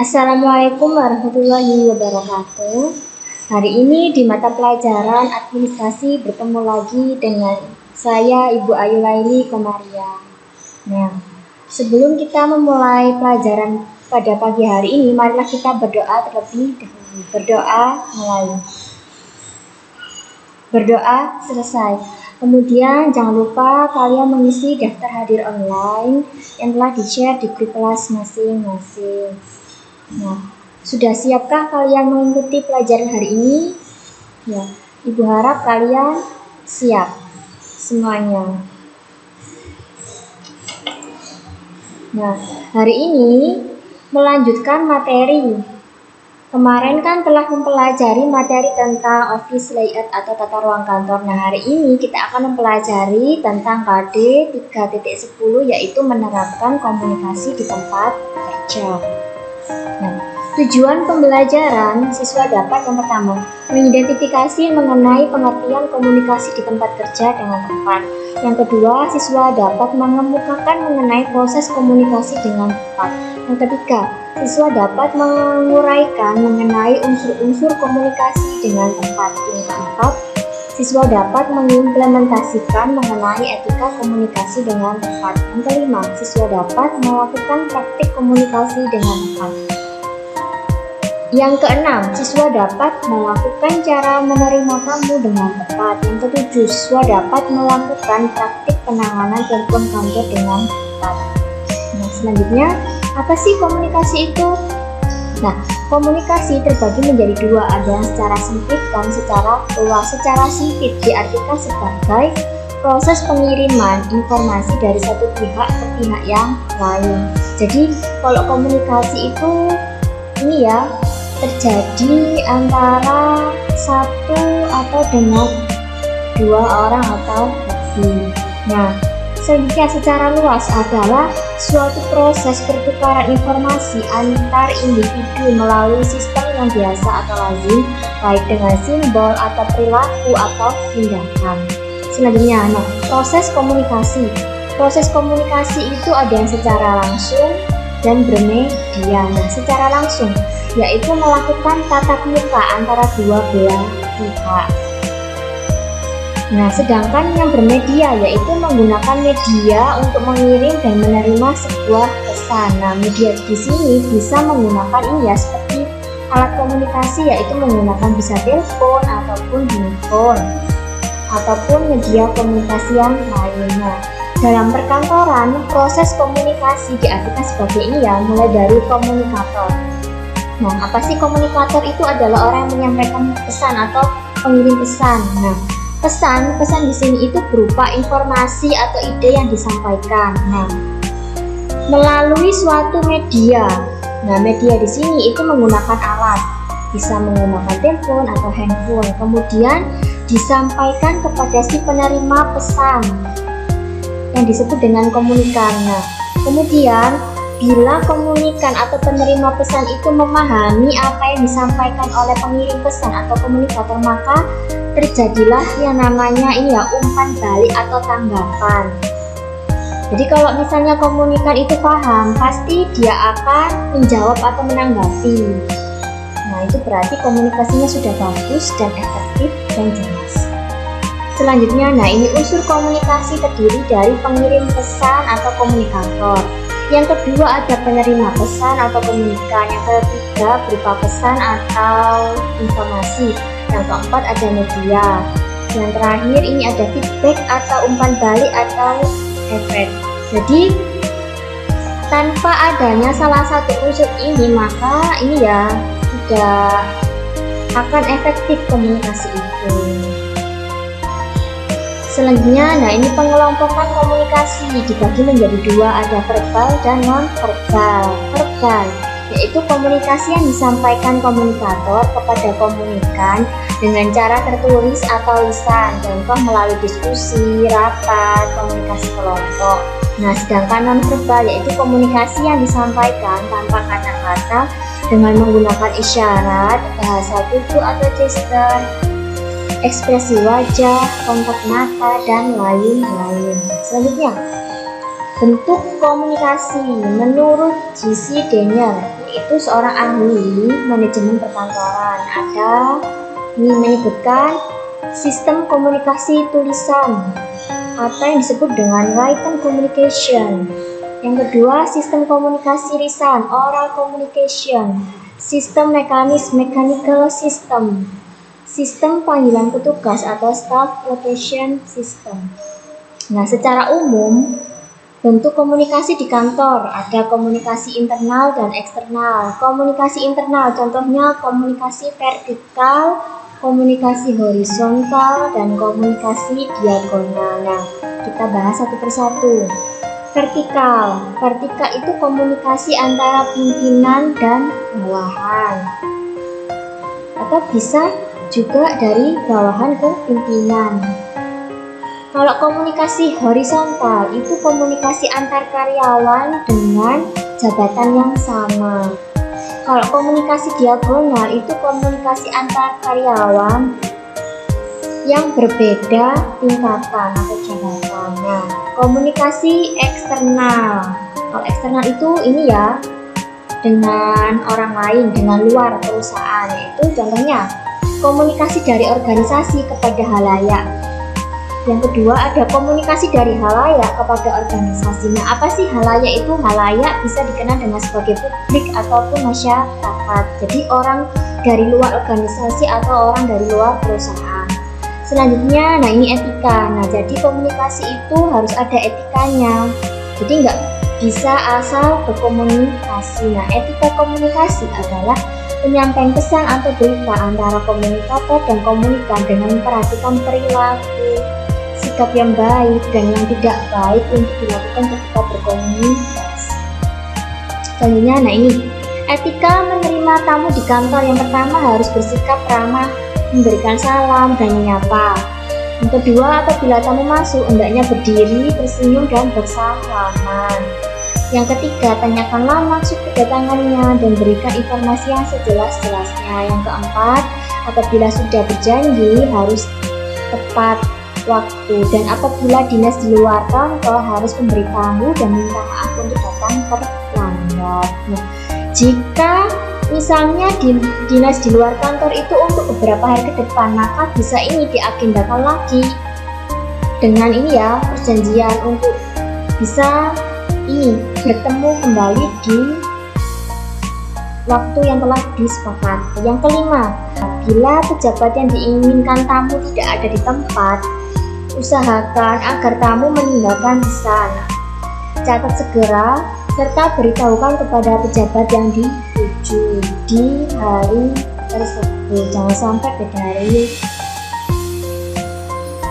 Assalamualaikum warahmatullahi wabarakatuh. Hari ini di mata pelajaran administrasi bertemu lagi dengan saya Ibu Ayu Laili Komaria. Nah, sebelum kita memulai pelajaran pada pagi hari ini, marilah kita berdoa terlebih dahulu. Berdoa selesai. Kemudian jangan lupa kalian mengisi daftar hadir online yang telah di-share di grup kelas masing-masing. Nah, sudah siapkah kalian mengikuti pelajaran hari ini? Ya, Ibu harap kalian siap semuanya. Nah, hari ini melanjutkan materi. Kemarin kan telah mempelajari materi tentang office layout atau tata ruang kantor. Nah, hari ini kita akan mempelajari tentang KD 3.10, yaitu menerapkan komunikasi di tempat kerja. Nah, tujuan pembelajaran siswa dapat yang pertama, mengidentifikasi mengenai pengertian komunikasi di tempat kerja dengan tepat. Yang kedua, siswa dapat mengemukakan mengenai proses komunikasi dengan tepat. Yang ketiga, siswa dapat menguraikan mengenai unsur-unsur komunikasi dengan tepat. Yang keempat, siswa dapat mengimplementasikan mengenai etika komunikasi dengan tepat. Yang kelima, siswa dapat melakukan praktik komunikasi dengan tepat. Yang keenam, siswa dapat melakukan cara menerima tamu dengan tepat. Yang ketujuh, siswa dapat melakukan praktik penanganan telepon kantor dengan tepat. Nah, selanjutnya, apa sih komunikasi itu? Nah, komunikasi terbagi menjadi dua, ada yang secara sempit dan secara luas. Secara sempit diartikan sebagai proses pengiriman informasi dari satu pihak ke pihak yang lain. Jadi, kalau komunikasi itu ini ya, terjadi antara satu atau dengan dua orang atau lebih. Nah, selanjutnya secara luas adalah suatu proses pertukaran informasi antar individu melalui sistem yang biasa atau lazim, baik dengan simbol atau perilaku atau tindakan. Selanjutnya, proses komunikasi. Proses komunikasi itu ada yang secara langsung dan bermedia. Nah, secara langsung yaitu melakukan tatap muka antara dua belah pihak. Nah, sedangkan yang bermedia yaitu menggunakan media untuk mengirim dan menerima sebuah pesan. Nah, media di sini bisa menggunakan ini ya, seperti alat komunikasi, yaitu menggunakan bisa telepon ataupun handphone ataupun media komunikasi yang lainnya. Dalam perkantoran, proses komunikasi diartikan sebagai ini ya, mulai dari komunikator. Nah, apa sih komunikator? Itu adalah orang yang menyampaikan pesan atau pengirim pesan. Nah, pesan di sini itu berupa informasi atau ide yang disampaikan. Nah, melalui suatu media. Nah, media di sini itu menggunakan alat, bisa menggunakan telepon atau handphone. Kemudian disampaikan kepada si penerima pesan yang disebut dengan komunikan. Nah, kemudian bila komunikan atau penerima pesan itu memahami apa yang disampaikan oleh pengirim pesan atau komunikator, maka terjadilah yang namanya ini ya, umpan balik atau tanggapan. Jadi kalau misalnya komunikan itu paham, pasti dia akan menjawab atau menanggapi. Nah, itu berarti komunikasinya sudah bagus dan efektif dan jelas. Selanjutnya, ini unsur komunikasi terdiri dari pengirim pesan atau komunikator. Yang kedua ada penerima pesan atau komunikan. Yang ketiga berupa pesan atau informasi. Yang keempat ada media. Yang terakhir ini ada feedback atau umpan balik atau efek. Jadi tanpa adanya salah satu unsur ini, maka ini ya tidak akan efektif komunikasi itu. Selanjutnya, ini pengelompokan komunikasi dibagi menjadi dua, ada verbal dan non-verbal. Verbal yaitu komunikasi yang disampaikan komunikator kepada komunikan dengan cara tertulis atau lisan, contoh melalui diskusi, rapat, komunikasi kelompok. Nah, sedangkan non-verbal yaitu komunikasi yang disampaikan tanpa kata-kata dengan menggunakan isyarat, bahasa tubuh atau gesture, ekspresi wajah, kontak mata, dan lain-lain. Selanjutnya, bentuk komunikasi menurut J.C. Daniel yaitu seorang ahli manajemen perkantoran. Ada menyebutkan sistem komunikasi tulisan atau yang disebut dengan written communication. Yang kedua, sistem komunikasi lisan, oral communication. Sistem mechanical system. Sistem panggilan petugas atau staff rotation system. Nah, secara umum bentuk komunikasi di kantor ada komunikasi internal dan eksternal. Komunikasi internal contohnya komunikasi vertikal, komunikasi horizontal, dan komunikasi diagonal. Nah, kita bahas satu persatu. Vertikal itu komunikasi antara pimpinan dan bawahan, atau bisa juga dari bawahan ke pimpinan. Kalau komunikasi horizontal itu komunikasi antar karyawan dengan jabatan yang sama. Kalau komunikasi diagonal itu komunikasi antar karyawan yang berbeda tingkatan atau jabatan. Nah, komunikasi eksternal. Kalau eksternal itu ini ya, dengan orang lain, dengan luar perusahaan. Itu contohnya komunikasi dari organisasi kepada halayak. Yang kedua ada komunikasi dari halayak kepada organisasi. Nah, apa sih halayak itu? Halayak bisa dikenal dengan sebagai publik ataupun masyarakat. Jadi orang dari luar organisasi atau orang dari luar perusahaan. Selanjutnya, nah ini etika. Nah, jadi komunikasi itu harus ada etikanya. Jadi nggak bisa asal berkomunikasi. Nah, etika komunikasi adalah penyampaian pesan atau berita antara komunikator dan komunikan dengan memperhatikan perilaku, sikap yang baik dan yang tidak baik untuk dilakukan ketika berkomunikasi. Selanjutnya, nah ini etika menerima tamu di kantor. Yang pertama harus bersikap ramah, memberikan salam dan menyapa. Yang kedua, apabila tamu masuk hendaknya berdiri, tersenyum dan bersalaman. Yang ketiga, tanyakanlah maksud kedatangannya dan berikan informasi yang sejelas-jelasnya. Yang keempat, apabila sudah berjanji harus tepat waktu, dan apabila dinas di luar kantor harus memberitahu dan minta maaf untuk datang terlambat. Nah, jika misalnya dinas di luar kantor itu untuk beberapa hari ke depan, maka bisa ini diagendakan lagi dengan ini ya, perjanjian untuk bisa ini bertemu kembali di waktu yang telah disepakati. Yang kelima, bila pejabat yang diinginkan tamu tidak ada di tempat, usahakan agar tamu meninggalkan pesan. Catat segera serta beritahukan kepada pejabat yang dituju di hari tersebut. Jangan sampai beda hari.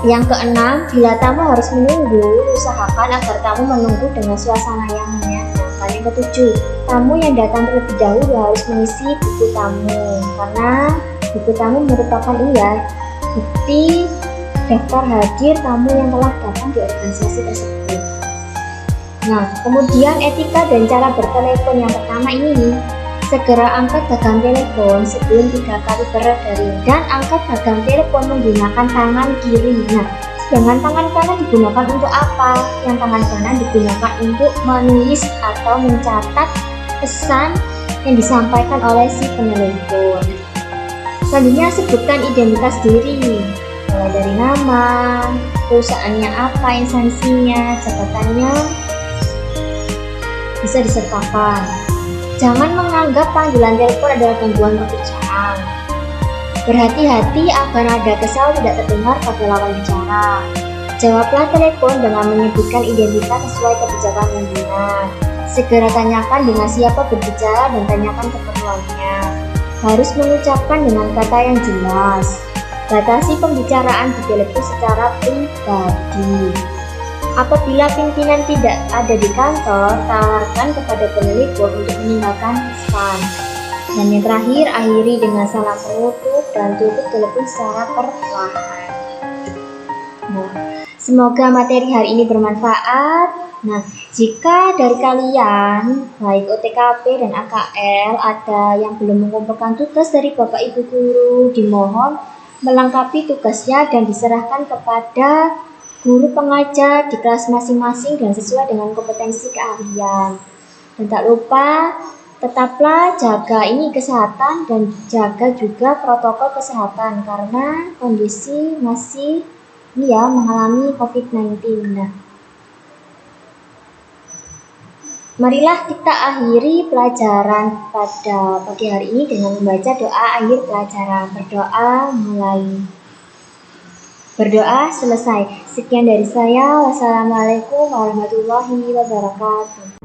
Yang keenam, bila tamu harus menunggu, usahakan agar tamu menunggu dengan suasana yang menyenangkan. Yang ketujuh, tamu yang datang terlebih dahulu harus mengisi buku tamu, karena buku tamu merupakan bukti daftar hadir tamu yang telah datang di organisasi tersebut. Nah, kemudian etika dan cara bertelepon. Yang pertama ini, segera angkat gagang telepon sebelum 3 kali berdering, dan angkat gagang telepon menggunakan tangan kiri. Nah, sedangkan tangan kanan digunakan untuk apa? Yang tangan kanan digunakan untuk menulis atau mencatat pesan yang disampaikan oleh si penelepon. Selanjutnya, sebutkan identitas diri, mulai dari nama, perusahaannya apa, instansinya, jabatannya bisa disertakan. Jangan menganggap panggilan telepon adalah gangguan pekerjaan. Berhati-hati agar nada kesal tidak terdengar pada lawan bicara. Jawablah telepon dengan menyebutkan identitas sesuai kebijakan pimpinan. Segera tanyakan dengan siapa berbicara dan tanyakan keperluannya. Harus mengucapkan dengan kata yang jelas. Batasi pembicaraan di telepon secara pribadi. Apabila pimpinan tidak ada di kantor, tawarkan kepada penelepon untuk meninggalkan pesan. Dan yang terakhir, akhiri dengan salam penutup dan tutup telepon secara perlahan. Nah, semoga materi hari ini bermanfaat. Nah, jika dari kalian, baik OTKP dan AKL, ada yang belum mengumpulkan tugas dari Bapak Ibu Guru, dimohon melengkapi tugasnya dan diserahkan kepada guru pengajar di kelas masing-masing dan sesuai dengan kompetensi keahlian. Dan tak lupa Tetaplah jaga ini kesehatan dan jaga juga protokol kesehatan karena kondisi masih mengalami COVID-19. Nah, marilah kita akhiri pelajaran pada pagi hari ini dengan membaca doa akhir pelajaran. Berdoa selesai. Sekian dari saya. Wassalamualaikum warahmatullahi wabarakatuh.